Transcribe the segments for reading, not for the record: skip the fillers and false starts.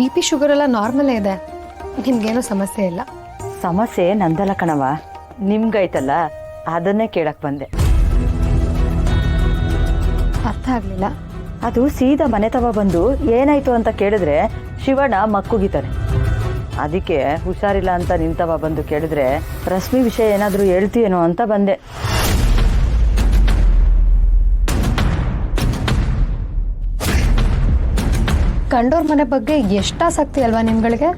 BP sugar ಎಲ್ಲ ನಾರ್ಮಲೇ ಇದೆ, ನಿಮ್ಗೇನೂ ಸಮಸ್ಯೆ ಇಲ್ಲ. ಸಮಸ್ಯೆ ನಂದಲ್ಲ ಕಣವ, ನಿಮ್ಗೈತಲ್ಲ ಅದನ್ನೇ ಕೇಳಕ್ ಬಂದೆ. ಅರ್ಥ ಆಗ್ಲಿಲ್ಲ. ಅದು ಸೀದಾ ಮನೆ ತವ ಬಂದು ಏನಾಯ್ತು ಅಂತ ಕೇಳಿದ್ರೆ ಶಿವಣ್ಣ ಮಕ್ಕುಗಿತಾನೆ. ಅದಕ್ಕೆ ಹುಷಾರಿಲ್ಲ ಅಂತ ನಿಂತವ ಬಂದು ಕೇಳಿದ್ರೆ ರಶ್ಮಿ ವಿಷಯ ಏನಾದರೂ ಹೇಳ್ತೀಯೇನೋ ಅಂತ ಬಂದೆ. ಕಂಡೋರ್ ಮನೆ ಬಗ್ಗೆ ಎಷ್ಟು ಆಸಕ್ತಿ ಅಲ್ವಾ ನಿಮ್ಗಳಿಗೆ?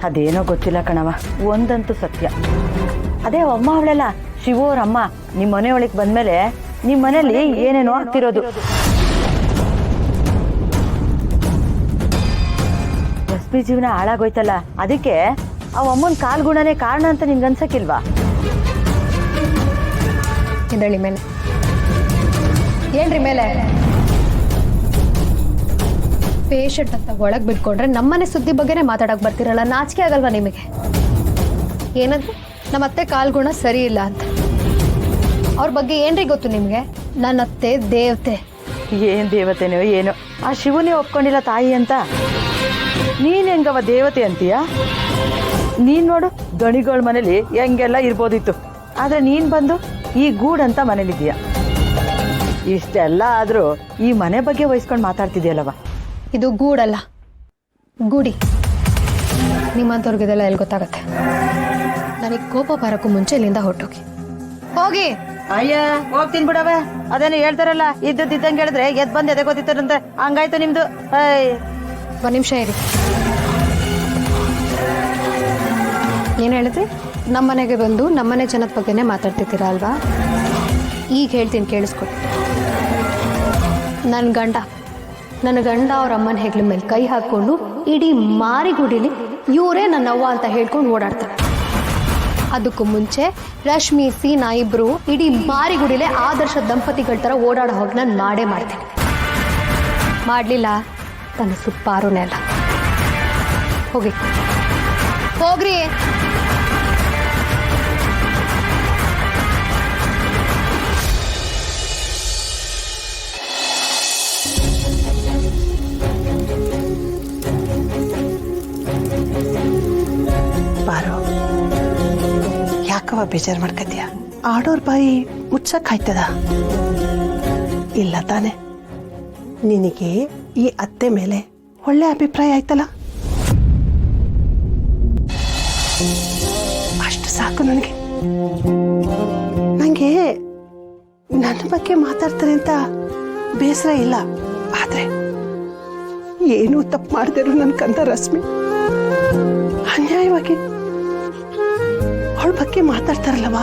ಅದೇನೋ ಗೊತ್ತಿಲ್ಲ ಕಣವ, ಒಂದಂತೂ ಸತ್ಯ. ಅದೇ ಅಮ್ಮ ಅವಳೆಲ್ಲ ಶಿವು ಅವ್ರ ಅಮ್ಮ ನಿಮ್ಮ ಮನೆಯೊಳಗೆ ಬಂದ್ಮೇಲೆ ನಿಮ್ಮ ಮನೇಲಿ ಏನೇನೋ ಆಗ್ತಿರೋದು. ರಶ್ಮಿ ಜೀವನ ಹಾಳಾಗೋಯ್ತಲ್ಲ, ಅದಕ್ಕೆ ಅವ ಅಮ್ಮನ ಕಾಲ್ಗುಣನೇ ಕಾರಣ ಅಂತ ನಿಮ್ಗೆ ಅನ್ಸಕ್ಕಿಲ್ವಾ? ಇದಳಿ ಮೇಲೆ ಏನ್ರಿ ಮೇಲೆ ಪೇಷಂಟ್ ಅಂತ ಒಳಗೆ ಬಿಟ್ಕೊಂಡ್ರೆ ನಮ್ಮನೆ ಸುದ್ದಿ ಬಗ್ಗೆನೇ ಮಾತಾಡಕ್ ಬರ್ತಿರಲ್ಲ, ನಾಚಿಕೆ ಆಗಲ್ವಾ ನಿಮಗೆ? ಏನಂದ್ರೆ ನಮ್ಮ ಅತ್ತೆ ಕಾಲ್ಗುಣ ಸರಿ ಇಲ್ಲ ಅಂತ. ಅವ್ರ ಬಗ್ಗೆ ಏನ್ರಿ ಗೊತ್ತು ನಿಮ್ಗೆ? ನನ್ನ ಅತ್ತೆ ದೇವತೆ. ಏನ್ ದೇವತೆನೋ ಏನೋ, ಆ ಶಿವನೇ ಒಪ್ಕೊಂಡಿಲ್ಲ ತಾಯಿ ಅಂತ. ನೀನ್ ಹೆಂಗವ ದೇವತೆ ಅಂತೀಯ? ನೀನ್ ನೋಡು, ಗಣಿಗಳ ಮನೇಲಿ ಹೆಂಗೆಲ್ಲ ಇರ್ಬೋದಿತ್ತು, ಆದ್ರೆ ನೀನ್ ಬಂದು ಈ ಗೂಡಂತ ಮನೇಲಿದ್ದೀಯ. ಇಷ್ಟೆಲ್ಲ ಆದ್ರೂ ಈ ಮನೆ ಬಗ್ಗೆ ವಹಿಸ್ಕೊಂಡು ಮಾತಾಡ್ತಿದ್ಯಲ್ಲವ. ಇದು ಗೂಡಲ್ಲ, ಗುಡಿ. ನಿಮ್ಮಂತವ್ರಿಗಿದೆಲ್ಲ ಎಲ್ಲಿ ಗೊತ್ತಾಗತ್ತೆ? ನನಗೆ ಕೋಪ ಬರಕ್ಕೂ ಮುಂಚೆ ಇಲ್ಲಿಂದ ಹೊರಟೋಗಿ ಹೋಗಿ. ಅಯ್ಯ ಹೋಗ್ತೀನಿ ಬಿಡವ, ಅದೇನು ಹೇಳ್ತಾರಲ್ಲ, ಇದ್ದಂಗೆ ಹೇಳಿದ್ರೆ ಎದ್ ಬಂದು ಎದೆ ಗೊತ್ತಿತ್ತಾರಂತೆ, ಹಂಗಾಯ್ತು ನಿಮ್ದು. ಒಂದ್ ನಿಮಿಷ ಇರಿ. ಏನ್ ಹೇಳಿದ್ರಿ? ನಮ್ಮನೆಗೆ ಬಂದು ನಮ್ಮನೆ ಜನದ ಬಗ್ಗೆನೇ ಮಾತಾಡ್ತಿದ್ದೀರಾ ಅಲ್ವಾ? ಈಗ ಹೇಳ್ತೀನಿ ಕೇಳಿಸ್ಕೊಡಿ. ನನ್ನ ಗಂಡ ಅವ್ರ ಅಮ್ಮನ ಹೆಗ್ಲ ಮೇಲೆ ಕೈ ಹಾಕೊಂಡು ಇಡೀ ಮಾರಿಗುಡಿಲಿ ಇವರೇ ನನ್ನ ಅವ್ವ ಅಂತ ಹೇಳ್ಕೊಂಡು ಓಡಾಡ್ತಾರೆ. ಅದಕ್ಕೂ ಮುಂಚೆ ರಶ್ಮಿ ಸೀನಾ ಇಬ್ರು ಇಡೀ ಮಾರಿಗುಡಿಲೆ ಆದರ್ಶ ದಂಪತಿಗಳ ಥರ ಓಡಾಡೋ ಹೋಗಿ ನಾನು ಮಾಡೇ ಮಾಡ್ತೀನಿ. ಮಾಡಲಿಲ್ಲ ತನ್ನ ಸುಪ್ಪಾರುನೇ ಅಲ್ಲ. ಹೋಗ್ರಿ. ಬಾರೋ, ಯಾಕವ ಬೇಜಾರು ಮಾಡ್ಕತ್ಯ? ಆಡೋರ್ ಬಾಯಿ ಮುಚ್ಚಕ್ ಆಯ್ತದ? ಇಲ್ಲ ತಾನೆ? ನಿನಗೆ ಈ ಅತ್ತೆ ಮೇಲೆ ಒಳ್ಳೆ ಅಭಿಪ್ರಾಯ ಆಯ್ತಲ್ಲ, ಅಷ್ಟು ಸಾಕು ನನಗೆ. ನನಗೆ ನನ್ನ ಬಗ್ಗೆ ಮಾತಾಡ್ತಾರೆ ಅಂತ ಬೇಸರ ಇಲ್ಲ, ಆದ್ರೆ ಏನೂ ತಪ್ಪು ಮಾಡ್ದಿರು ನನ್ನ ಕಂದ ರಶ್ಮಿ ಅನ್ಯಾಯವಾಗಿ ಅವಳ ಬಗ್ಗೆ ಮಾತಾಡ್ತಾರಲ್ಲವಾ,